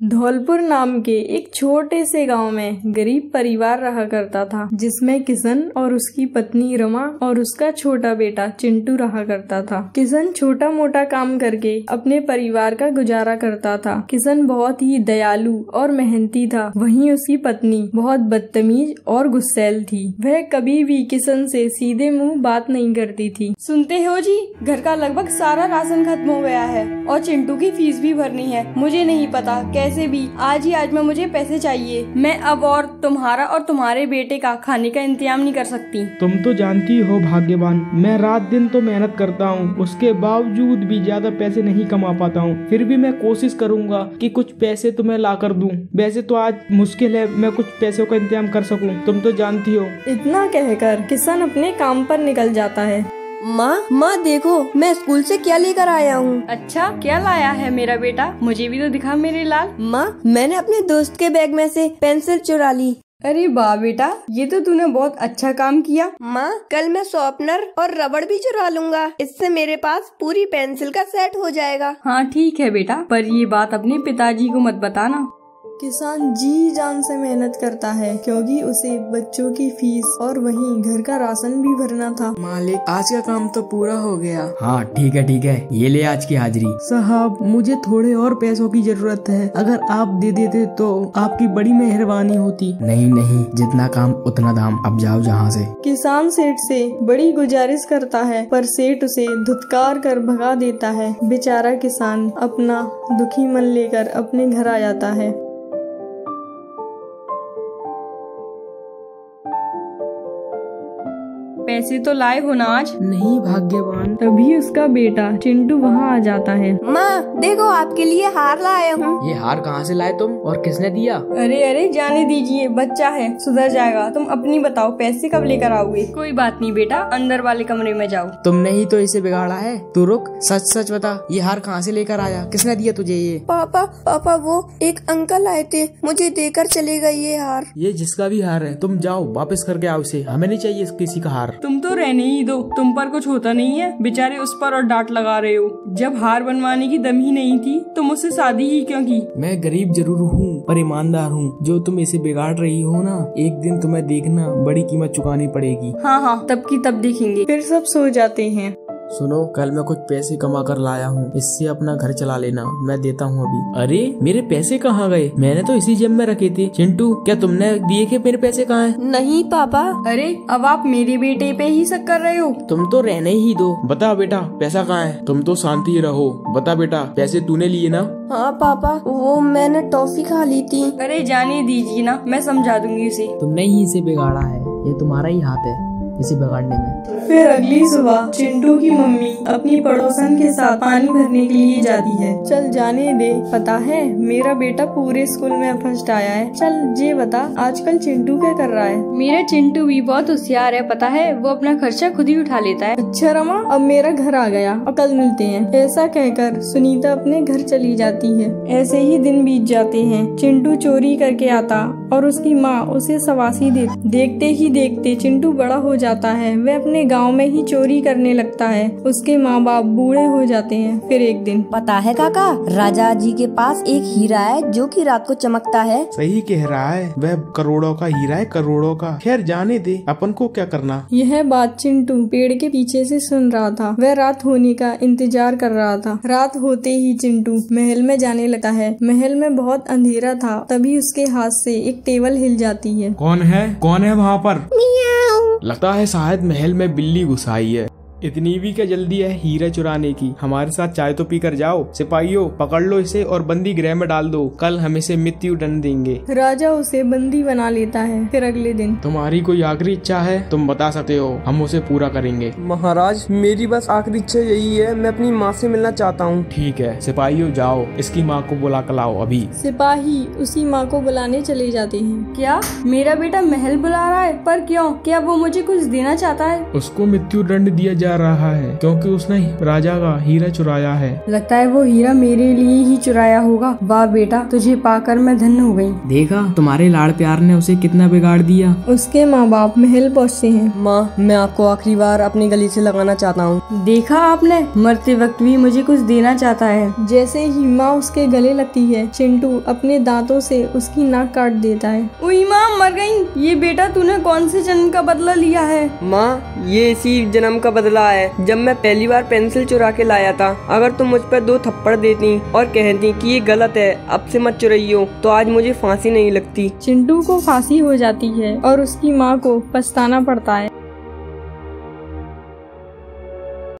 धौलपुर नाम के एक छोटे से गांव में गरीब परिवार रहा करता था, जिसमें किशन और उसकी पत्नी रमा और उसका छोटा बेटा चिंटू रहा करता था। किशन छोटा मोटा काम करके अपने परिवार का गुजारा करता था। किशन बहुत ही दयालु और मेहनती था, वहीं उसकी पत्नी बहुत बदतमीज और गुस्सैल थी। वह कभी भी किशन से सीधे मुंह बात नहीं करती थी। सुनते हो जी, घर का लगभग सारा राशन खत्म हो गया है और चिंटू की फीस भी भरनी है। मुझे नहीं पता कैसे भी आज में मुझे पैसे चाहिए। मैं अब और तुम्हारा और तुम्हारे बेटे का खाने का इंतजाम नहीं कर सकती। तुम तो जानती हो भाग्यवान, मैं रात दिन तो मेहनत करता हूँ, उसके बावजूद भी ज्यादा पैसे नहीं कमा पाता हूँ। फिर भी मैं कोशिश करूँगा कि कुछ पैसे तुम्हें ला कर दूँ। वैसे तो आज मुश्किल है मैं कुछ पैसों का इंतजाम कर सकूँ, तुम तो जानती हो। इतना कहकर किशन अपने काम पर निकल जाता है। माँ देखो, मैं स्कूल से क्या लेकर आया हूँ। अच्छा, क्या लाया है मेरा बेटा? मुझे भी तो दिखा मेरे लाल। माँ, मैंने अपने दोस्त के बैग में से पेंसिल चुरा ली। अरे वाह बेटा, ये तो तूने बहुत अच्छा काम किया। माँ, कल मैं शॉर्पनर और रबड़ भी चुरा लूंगा, इससे मेरे पास पूरी पेंसिल का सेट हो जाएगा। हाँ ठीक है बेटा, पर ये बात अपने पिताजी को मत बताना। किसान जी जान से मेहनत करता है, क्योंकि उसे बच्चों की फीस और वहीं घर का राशन भी भरना था। मालिक, आज का काम तो पूरा हो गया। हाँ ठीक है, ये ले आज की हाजिरी। साहब, मुझे थोड़े और पैसों की जरूरत है, अगर आप दे देते तो आपकी बड़ी मेहरबानी होती। नहीं, जितना काम उतना दाम, अब जाओ जहाँ से। किसान सेठ से बड़ी गुजारिश करता है, पर सेठ उसे धुतकार कर भगा देता है। बेचारा किसान अपना दुखी मन लेकर अपने घर आ जाता है। पैसे तो लाए हो ना आज? नहीं भाग्यवान। तभी उसका बेटा चिंटू वहाँ आ जाता है। माँ देखो, आपके लिए हार लाया हूँ। ये हार कहाँ से लाए तुम और किसने दिया? अरे जाने दीजिए, बच्चा है, सुधर जाएगा। तुम अपनी बताओ, पैसे कब लेकर आओगे? कोई बात नहीं बेटा, अंदर वाले कमरे में जाओ। तुमने ही तो इसे बिगाड़ा है। तू रुक, सच बता, ये हार कहाँ से लेकर आया? किसने दिया तुझे ये? पापा वो एक अंकल आए थे, मुझे देकर चले गए ये हार। ये जिसका भी हार है, तुम जाओ वापस करके आओ इसे, हमें नहीं चाहिए किसी का हार। तुम तो रहने ही दो, तुम पर कुछ होता नहीं है। बेचारे उस पर और डांट लगा रहे हो। जब हार बनवाने की दम ही नहीं थी तो मुझसे शादी ही क्यों की? मैं गरीब जरूर हूँ पर ईमानदार हूँ। जो तुम इसे बिगाड़ रही हो ना, एक दिन तुम्हें देखना बड़ी कीमत चुकानी पड़ेगी। हाँ, तब की तब देखेंगे। फिर सब सो जाते हैं। सुनो, कल मैं कुछ पैसे कमा कर लाया हूँ, इससे अपना घर चला लेना, मैं देता हूँ अभी। अरे मेरे पैसे कहाँ गए? मैंने तो इसी जेब में रखे थे। चिंटू, क्या तुमने दिए कि मेरे पैसे कहाँ हैं? नहीं पापा। अरे अब आप मेरे बेटे पे ही शक कर रहे हो? तुम तो रहने ही दो। बता बेटा, पैसा कहाँ है? तुम तो शांति रहो। बता बेटा, पैसे तूने लिए ना? हाँ पापा, वो मैंने टॉफी खा ली थी। अरे जाने दीजिए ना, मैं समझा दूंगी उसे। तुमने ही इसे बिगाड़ा है, ये तुम्हारा ही हाथ है इसे बिगाड़ने में। फिर अगली सुबह चिंटू की मम्मी अपनी पड़ोसन के साथ पानी भरने के लिए जाती है। चल जाने दे, पता है मेरा बेटा पूरे स्कूल में फर्स्ट आया है। चल ये बता, आजकल चिंटू क्या कर रहा है? मेरा चिंटू भी बहुत होशियार है, पता है, वो अपना खर्चा खुद ही उठा लेता है। अच्छा रमा, अब मेरा घर आ गया और कल मिलते हैं। ऐसा कहकर सुनीता अपने घर चली जाती है। ऐसे ही दिन बीत जाते हैं। चिंटू चोरी करके आता और उसकी माँ उसे शाबाशी देती। देखते ही देखते चिंटू बड़ा हो जाता है। वह अपने गांव में ही चोरी करने लगता है। उसके माँ बाप बूढ़े हो जाते हैं। फिर एक दिन, पता है काका, राजा जी के पास एक हीरा है जो कि रात को चमकता है। सही कह रहा है, वह करोड़ों का हीरा है, करोड़ों का। खैर जाने दे, अपन को क्या करना। यह बात चिंटू पेड़ के पीछे से सुन रहा था। वह रात होने का इंतजार कर रहा था। रात होते ही चिंटू महल में जाने लगा है। महल में बहुत अंधेरा था। तभी उसके हाथ से एक टेबल हिल जाती है। कौन है वहाँ पर? लगता है शायद महल में बिल्ली घुस आई है। इतनी भी क्या जल्दी है हीरा चुराने की? हमारे साथ चाय तो पी कर जाओ। सिपाहियों, पकड़ लो इसे और बंदी गृह में डाल दो। कल हम इसे मृत्यु दंड देंगे। राजा उसे बंदी बना लेता है। फिर अगले दिन, तुम्हारी कोई आखिरी इच्छा है? तुम बता सकते हो, हम उसे पूरा करेंगे। महाराज, मेरी बस आखिरी इच्छा यही है, मैं अपनी माँ से मिलना चाहता हूँ। ठीक है सिपाहियों, जाओ इसकी माँ को बुला कर लाओ अभी। सिपाही उसी माँ को बुलाने चले जाते हैं। क्या मेरा बेटा महल बुला रहा है? पर क्यों? क्या वो मुझे कुछ देना चाहता है? उसको मृत्यु दंड दिया प्यार रहा है, क्योंकि उसने राजा का हीरा चुराया है। लगता है वो हीरा मेरे लिए ही चुराया होगा। वाह बेटा, तुझे पाकर मैं धन्य हो गई। देखा तुम्हारे लाड़ प्यार ने उसे कितना बिगाड़ दिया। उसके माँ बाप महल पहुँचते हैं। माँ, मैं आपको आखिरी बार अपनी गली से लगाना चाहता हूँ। देखा आपने, मरते वक्त भी मुझे कुछ देना चाहता है। जैसे ही माँ उसके गले लगती है, चिंटू अपने दांतों से उसकी नाक काट देता है। उई माँ, मर गई। ये बेटा तूने कौन से जन्म का बदला लिया है? माँ, ये इसी जन्म का बदला है जब मैं पहली बार पेंसिल चुरा के लाया था। अगर तुम मुझ पर 2 थप्पड़ देती और कहती कि ये गलत है, अब से मत चुराइयो, तो आज मुझे फांसी नहीं लगती। चिंटू को फांसी हो जाती है और उसकी माँ को पछताना पड़ता है।